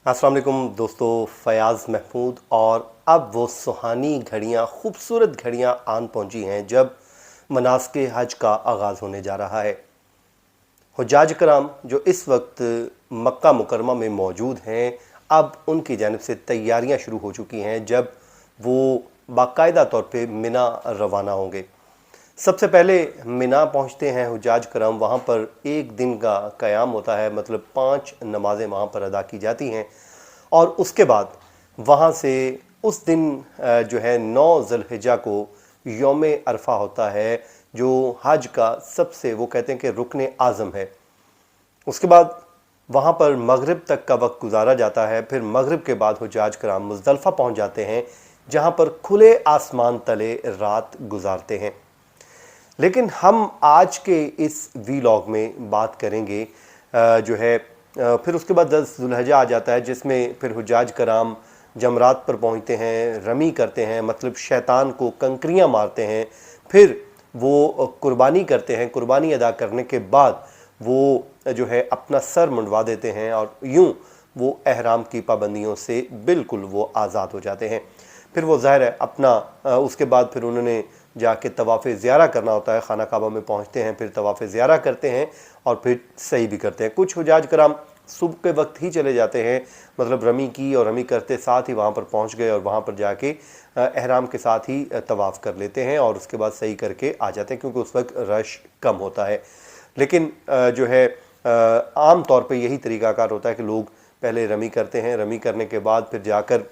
अस्सलाम वालेकुम दोस्तों, फ़याज़ महमूद। और अब वो सुहानी घड़ियाँ, खूबसूरत घड़ियाँ आन पहुँची हैं जब मनासिक हज का आगाज़ होने जा रहा है। हुज्जाज कराम जो इस वक्त मक्का मुकरमा में मौजूद हैं, अब उनकी जानिब से तैयारियां शुरू हो चुकी हैं जब वो बाकायदा तौर पे मिना रवाना होंगे। सबसे पहले मिना पहुंचते हैं हुज्जाज कराम। वहाँ पर एक दिन का क़याम होता है, मतलब 5 नमाज़ें वहाँ पर अदा की जाती हैं। और उसके बाद वहाँ से उस दिन जो है 9 ज़ुल्हिज्जा को यौम अरफा होता है, जो हज का सबसे, वो कहते हैं कि रुकन आज़म है। उसके बाद वहाँ पर मगरिब तक का वक्त गुजारा जाता है। फिर मगरिब के बाद हुज्जाज कराम मुज़दलिफ़ा पहुँच जाते हैं, जहाँ पर खुले आसमान तले रात गुजारते हैं। लेकिन हम आज के इस वीलॉग में बात करेंगे जो है फिर उसके बाद 10 ज़ुल्हिज्जा आ जाता है, जिसमें फिर हुज्जाज कराम जमरात पर पहुँचते हैं, रमी करते हैं, मतलब शैतान को कंकरियाँ मारते हैं। फिर वो कुर्बानी करते हैं। कुर्बानी अदा करने के बाद वो जो है अपना सर मुंडवा देते हैं और यूं वो एहराम की पाबंदियों से बिल्कुल वो आज़ाद हो जाते हैं। फिर वो ज़ाहिर है अपना उसके बाद फिर उन्होंने जाके तवाफ़ ज़ियारा करना होता है। खाना काबा में पहुँचते हैं, फिर तवाफ़ ज़ियारा करते हैं और फिर सही भी करते हैं। कुछ हुज्जाज कराम सुबह के वक्त ही चले जाते हैं, मतलब रमी की और रमी करते साथ ही वहाँ पर पहुँच गए और वहाँ पर जाके एहराम के साथ ही तवाफ़ कर लेते हैं और उसके बाद सही करके आ जाते हैं, क्योंकि उस वक्त रश कम होता है। लेकिन जो है आम तौर पे यही तरीक़ाकार होता है कि लोग पहले रमी करते हैं, रमी करने के बाद फिर जाकर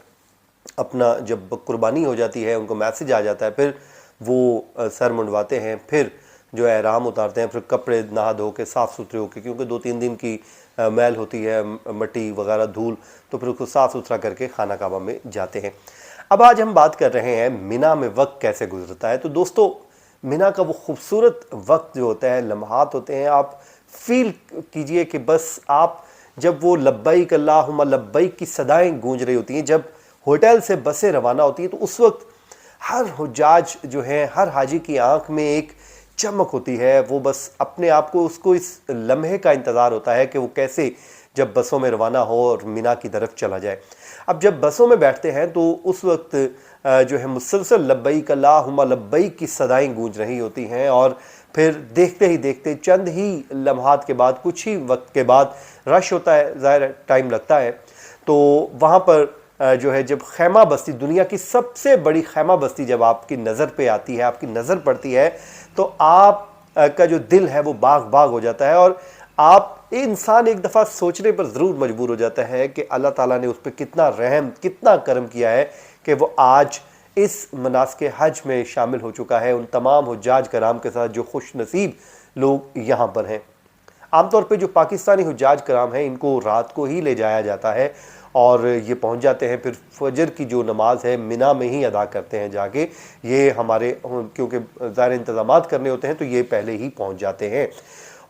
अपना जब कुर्बानी हो जाती है, उनको मैसेज आ जाता है, फिर वो सर मुंडवाते हैं, फिर जो है एहराम उतारते हैं, फिर कपड़े नहा धो के साफ़ सुथरे होके, क्योंकि 2-3 दिन की मैल होती है, मट्टी वगैरह धूल, तो फिर उसको साफ़ सुथरा करके खाना काबा में जाते हैं। अब आज हम बात कर रहे हैं मिना में वक्त कैसे गुजरता है। तो दोस्तों, मिना का वो खूबसूरत वक्त जो होता है, लम्हात होते हैं, आप फील कीजिए कि बस आप जब वो लब्बैक अल्लाहुम्मा लब्बैक की सदाएं गूंज रही होती हैं, जब होटल से बसें रवाना होती हैं, तो उस वक्त हर हुज्जाज जो है, हर हाजी की आंख में एक चमक होती है। वो बस अपने आप को, उसको इस लम्हे का इंतज़ार होता है कि वो कैसे जब बसों में रवाना हो और मिना की तरफ चला जाए। अब जब बसों में बैठते हैं तो उस वक्त जो है मुसलसल लब्बैक अल्लाहुम्मा लब्बैक की सदाएं गूंज रही होती हैं। और फिर देखते ही देखते चंद ही लम्हात के बाद, कुछ ही वक्त के बाद रश होता है, ज़ाहिर टाइम लगता है। तो वहाँ पर जो है जब खैमा बस्ती, दुनिया की सबसे बड़ी खैमा बस्ती जब आपकी नज़र पे आती है, आपकी नज़र पड़ती है, तो आप का जो दिल है वो बाग बाग हो जाता है। और आप इंसान एक दफ़ा सोचने पर ज़रूर मजबूर हो जाता है कि अल्लाह ताला ने उस पर कितना रहम, कितना करम किया है कि वो आज इस मनासिक हज में शामिल हो चुका है, उन तमाम हुज्जाज कराम के साथ जो खुश नसीब लोग यहाँ पर हैं। आमतौर पे जो पाकिस्तानी हुज्जाज कराम हैं, इनको रात को ही ले जाया जाता है और ये पहुंच जाते हैं, फिर फजर की जो नमाज है मिना में ही अदा करते हैं जाके। ये हमारे, क्योंकि ज़ाहिर इंतज़ामात करने होते हैं, तो ये पहले ही पहुंच जाते हैं।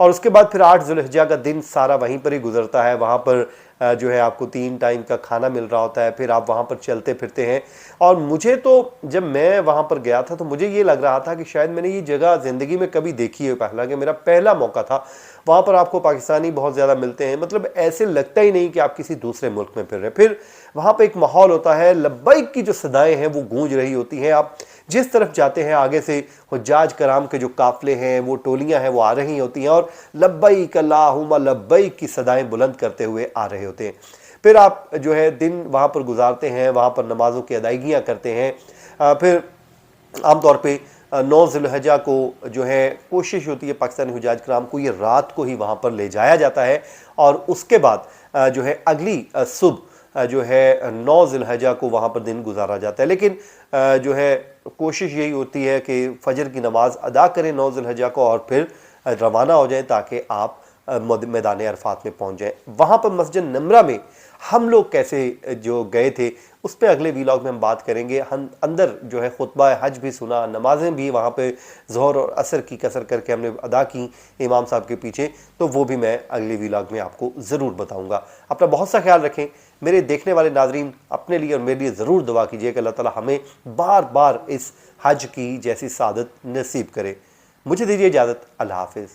और उसके बाद फिर 8 ज़ुल्हिज्जा का दिन सारा वहीं पर ही गुजरता है। वहाँ पर जो है आपको 3 टाइम का खाना मिल रहा होता है, फिर आप वहाँ पर चलते फिरते हैं। और मुझे तो, जब मैं वहाँ पर गया था, तो मुझे ये लग रहा था कि शायद मैंने ये जगह ज़िंदगी में कभी देखी है, पहला कि मेरा पहला मौका था। वहाँ पर आपको पाकिस्तानी बहुत ज़्यादा मिलते हैं, मतलब ऐसे लगता ही नहीं कि आप किसी दूसरे मुल्क में फिर रहे। फिर वहाँ पर एक माहौल होता है, लब्बैक की जो सदाएँ हैं वो गूंज रही होती हैं। आप जिस तरफ जाते हैं, आगे से हुज्जाज कराम के जो काफ़िले हैं, वो टोलियां हैं, वो आ रही होती हैं और लब्बैक अल्लाहुम्मा लब्बैक की सदाएं बुलंद करते हुए आ रहे होते हैं। फिर आप जो है दिन वहाँ पर गुजारते हैं, वहाँ पर नमाज़ों की अदायगियाँ करते हैं। फिर आमतौर पे 9 ज़ुल्हिज्जा को जो है कोशिश होती है पाकिस्तानी हुज्जाज कराम को, ये रात को ही वहाँ पर ले जाया जाता है। और उसके बाद जो है अगली सुबह जो है 9 ज़ुल्हिज्जा को वहाँ पर दिन गुजारा जाता है। लेकिन जो है कोशिश यही होती है कि फ़जर की नमाज़ अदा करें 9 ज़ुल्हिज्जा को और फिर रवाना हो जाएं, ताकि आप मैदान अरफात में पहुँच जाएं। वहाँ पर मस्जिद नमरा में हम लोग कैसे जो गए थे, उस पर अगले वीलॉग में हम बात करेंगे। हम अंदर जो है खुतबा हज भी सुना, नमाज़ें भी वहाँ पे ज़ोहर और असर की कसर करके हमने अदा की इमाम साहब के पीछे, तो वो भी मैं अगले वीलॉग में आपको ज़रूर बताऊँगा। अपना बहुत सा ख्याल रखें। मेरे देखने वाले नाज़रीन अपने लिए और मेरे लिए ज़रूर दुआ कीजिए कि अल्लाह ताला हमें बार बार इस हज की जैसी सादत नसीब करे। मुझे दीजिए इजाज़त। अल्लाह हाफ़िज़।